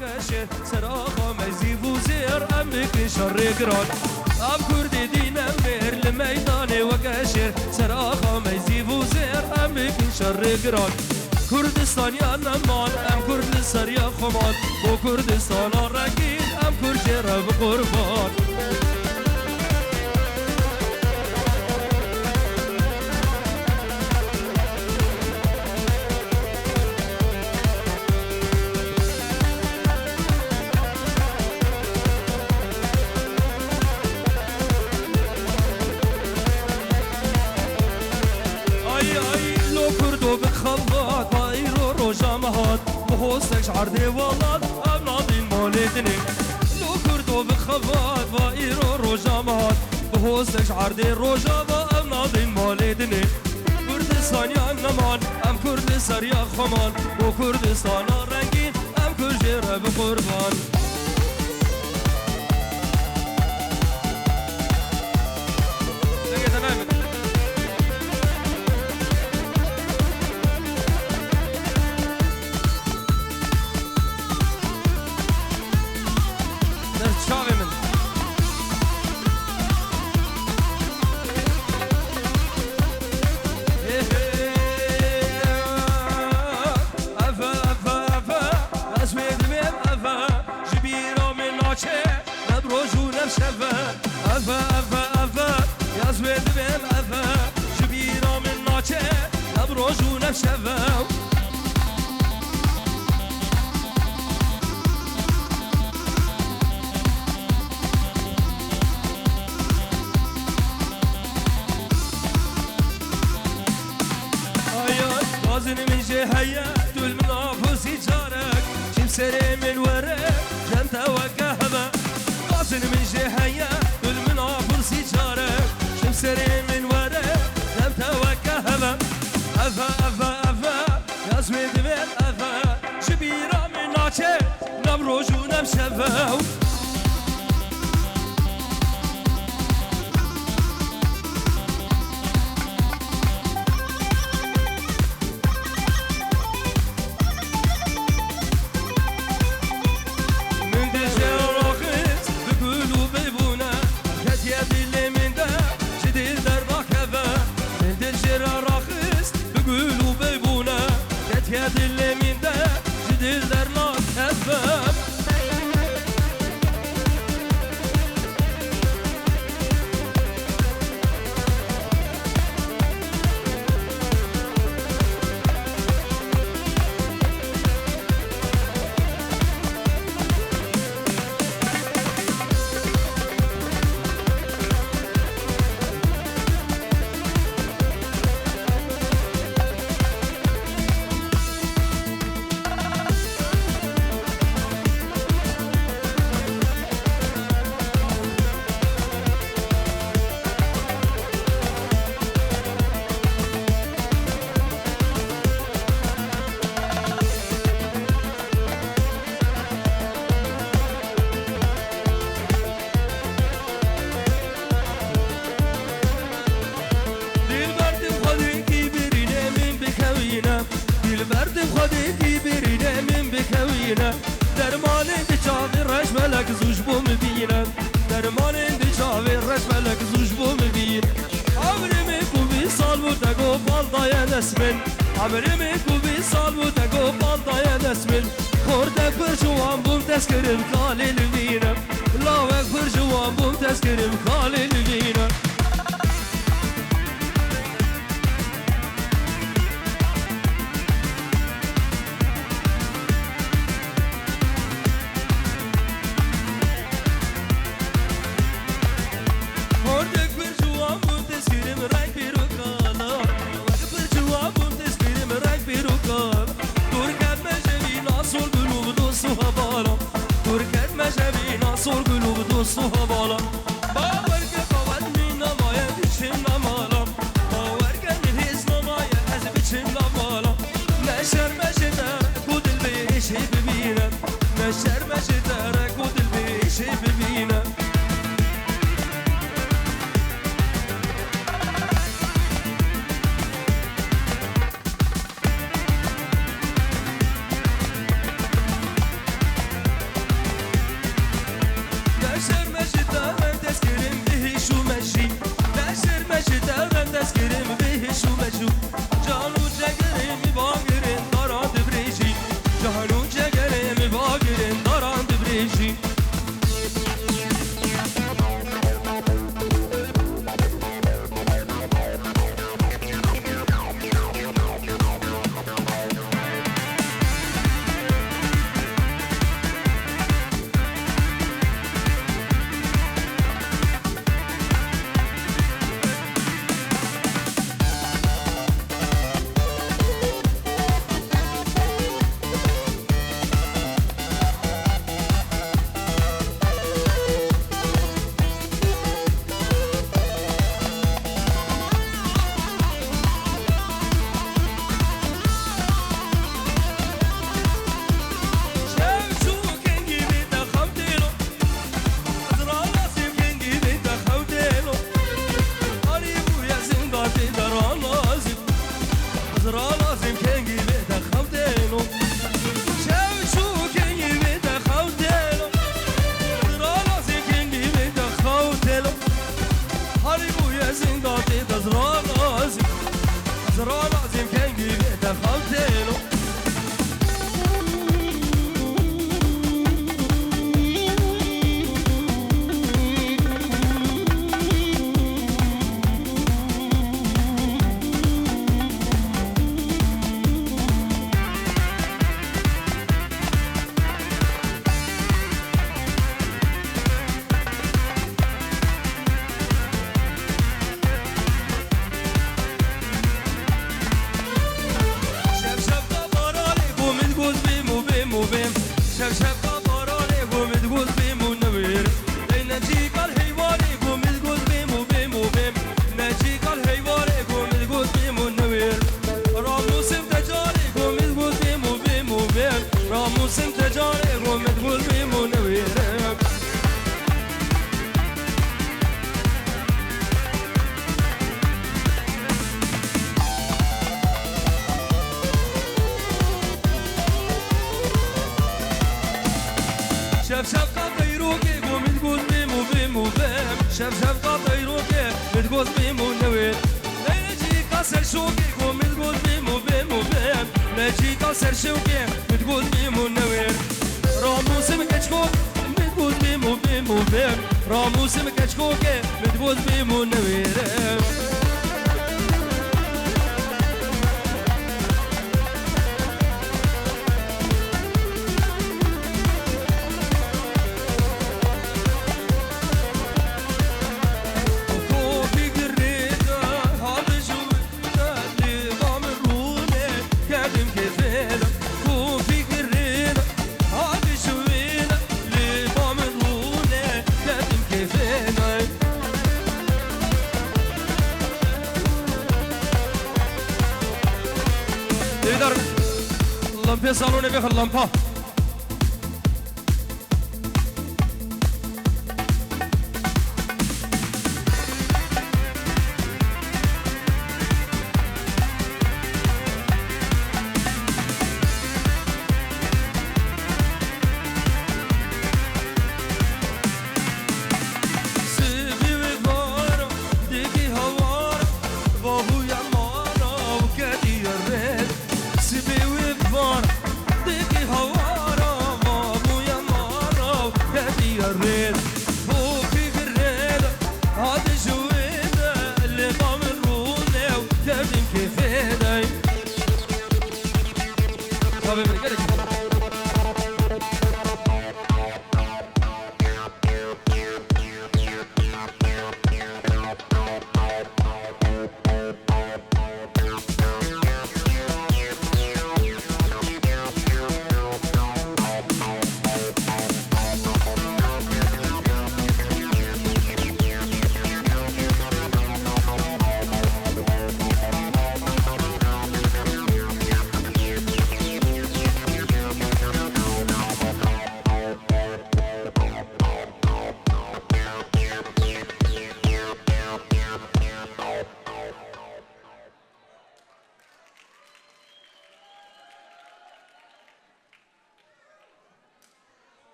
وقشه سراغا مزیب و زیر ام بکن شر گران ام کرد دینم مهر لمیدان وقشه سراغا مزیب و زیر ام بکن شر گران کردستان یا نمان ام کرد سریا خمان با کردستان رنگین ام کرد رب قربان بخواد بايرو روجا مهات بخوستك شعر ديوالات أبنادين مولدني لو كردو بخواد بايرو روجا مهات بخوستك شعر دي روجا أبنادين مولدني كردستان يا نمان أم كرد سريا خمان وكردستان رنگين أم كرجير بقربان شفاو غازن من جهية دول من عفوسي جارك شم سري من ورق جنتا وكهبة غازن من جهية دول من عفوسي جارك شم سري من ورق جنتا وكهبة أفا أفا أفا يا زويد بيت أفا شبيرة من ناچه نبروج ونمشفاو من دجال راخص بقولو بيبونا كتيا دلي من دا جديد دربا كفا من دجال راخص بقولوا بيبونا كتيا دلي من دا جديد درنا كفا درمان دچاوی رش ملک زوج بو مبینم درمان دچاوی رش ملک زوج بو مبین عمرimi کوبی سال بود گو بالدای نسمن عمرimi کوبی سال بود گو بالدای نسمن خورده پر جوان بوم تذکرم کالی لبینم لاوک پر جوان بوم تذکرم کالی لبینم صور قلوب دوستها بالا باور که قوت می نماید چین نمالم باور که نیز نماید از بچین نمالم نشر مجدر کدل بیشی ببینم نشر مجدر کدل بیشی ببینم شفشف قبراني ومتقول بيم ونوير نجيك الهيواني ومتقول بيم وبيم وبيم نجيك الهيواني ومتقول بيم ونوير راموسم تجاري ومتقول بيم وبيم وبيم راموسم تجاري ومتقول بيم ونوير شف قطيروكي ومتقول بيم وبيم وبيم شف قطيروكي متقول بيم ونوير نجي كسر شوكي ومتقول بيم وبيم وبيم نجي كسر شوكي متقول بيم ونوير راموسم كشكوك متقول بيم وبيم وبيم راموسم كشكوكي متقول بيم ونوير لمبه صالونه بخل لمبه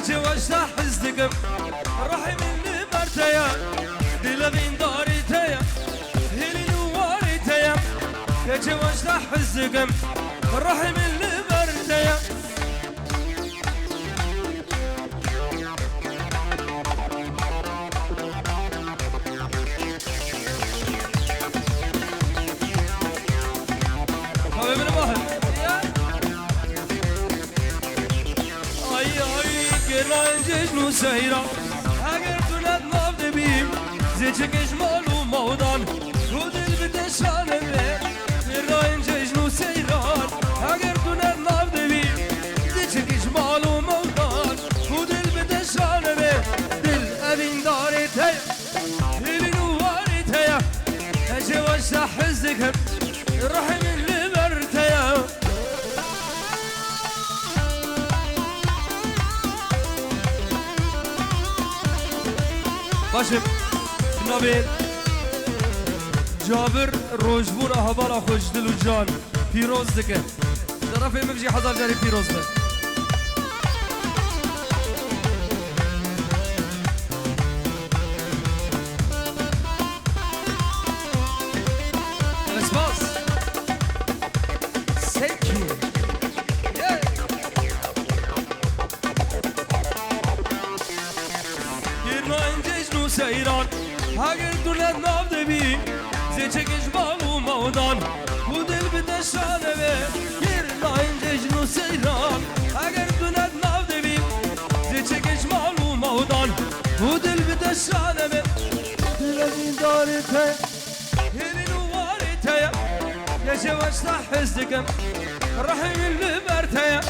جواشتا حزدقم روحي مني مرتيا دلبين داريتيا هيلي نواريتيا جواشتا حزدقم روحي مني مرتيا جنو سيرا اگر تو ندناف دبیم زیچه کشمال و مودان تو دل بتشانه به سراین جنو سيرا اگر تو ندناف دبیم زیچه کشمال و مودان تو دل بتشانه به دل اوین داره تیا هلی نواری تیا هجه وشتا حزدکم رحم اللي برتيا باشم نبيل جابر روجبون أهبارا خوش دل و جان پیروز دکه طرف مبجی حضر جاری پیروز ده اسپاس سکی گرنا اینجش نو سیران هاگر دولت ناف دبی زی چکش بالو مودان bu dil bir de şane ve yerine ince cinu seyran eğer dünet nav devim ziçe geç malum avdan bu dil bir de şane ve dilin darite yerin uvarite yaşa başta hizdikim rahim liberteye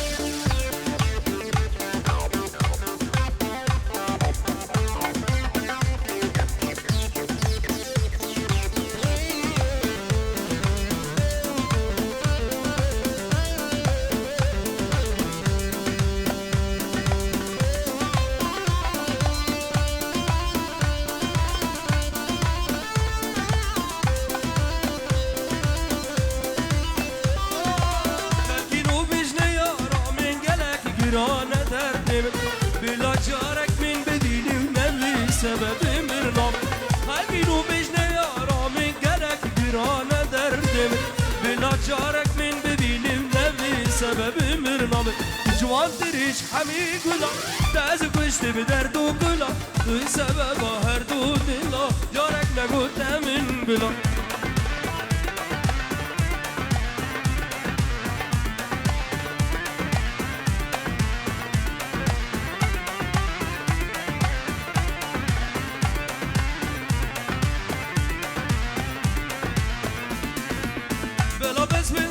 Girane derdim Bila carek min bedili Nevli sebebim irnam Kalbin u bejne yaramin Gerek girane derdim Bila carek min bedili Nevli sebebim irnam Civan diriş hemi gula Tezi kuşti bi derdu gula Duy sebeba her du dila Carek ne gutemin bila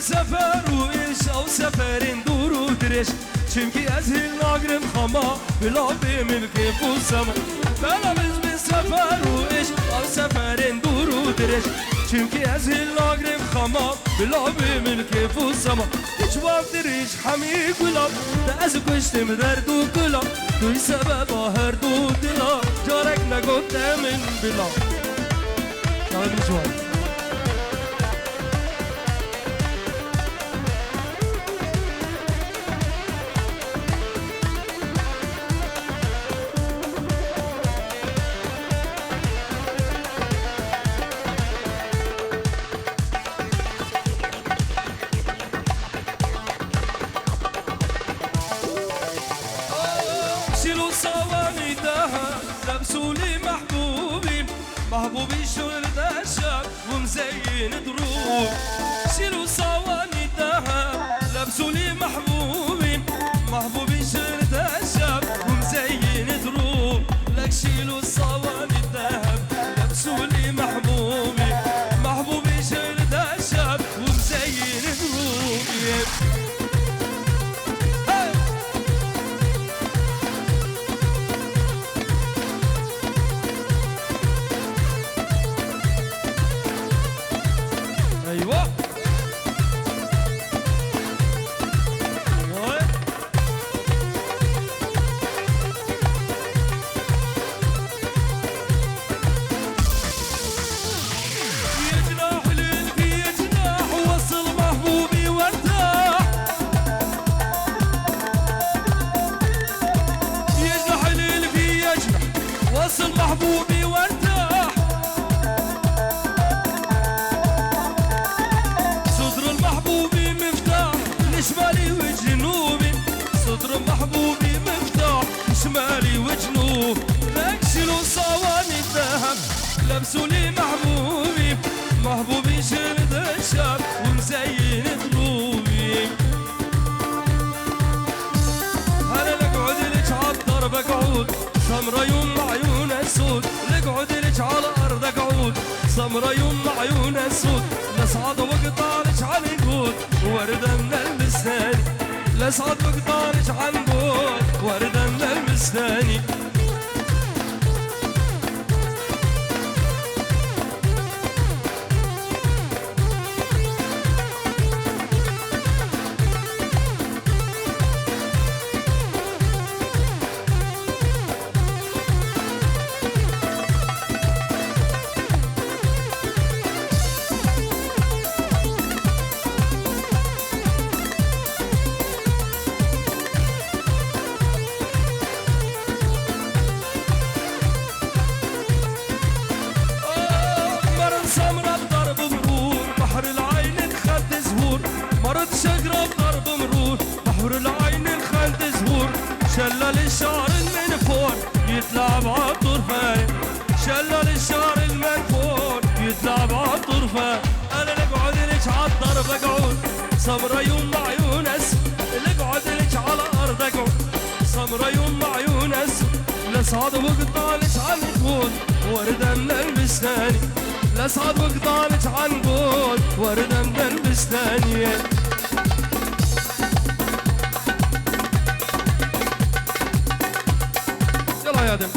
sefer u iş av seferin duru direş çünkü ezhil nagrim khama bila bimil kefusam bela biz sefer u iş av seferin duru direş çünkü ezhil nagrim khama bila bimil kefusam hiç vaktir iş hami gulab da ez kuştim derdu gulab duy sebeba her du dila carek ne gotemin bila Şahidi Şuan لبسولي محبوبي محبوبي شرد الشاب ومزين دروب شيلوا صواني الذهب لبسولي محبوبي محبوبي شرد الشاب ومزين دروب لك شيلوا صواني الذهب لبسولي محبوبي محبوبي شرد الشاب ومزين دروب ايوه يجناح للقي يجناح وصل محبوبي وارتاح يجناح للقي يجناح وصل محبوبي وارتاح شمالي وجنوبي صدر محبوبي مفتاح شمالي وجنوب لك شيلوا صواني الذهب لبسوا لي محبوبي محبوبي شرد الشاب ومزين دروبي انا لقعد لك عالضرب اقعد سمرة يوم عيون السود لقعد لك على الارض اقعد سمرة يوم عيون السود نصعد واقطع لك على الجود وردة من المستاني لصعد واقطع لك على الجود وردة من المستاني شلل الشعر المنفور يتلعب عالطرفة شلل الشعر المنفور يتلعب عالطرفة انا لقعد لك عالضرب اقعد سمرة يم عيون اسود لقعد لك على الارض اقعد سمرة يم عيون اسود لصعد وقطالك عنقود ورده من البستاني لصعد وقطالك عنقود ورده من البستاني يلا يا ادم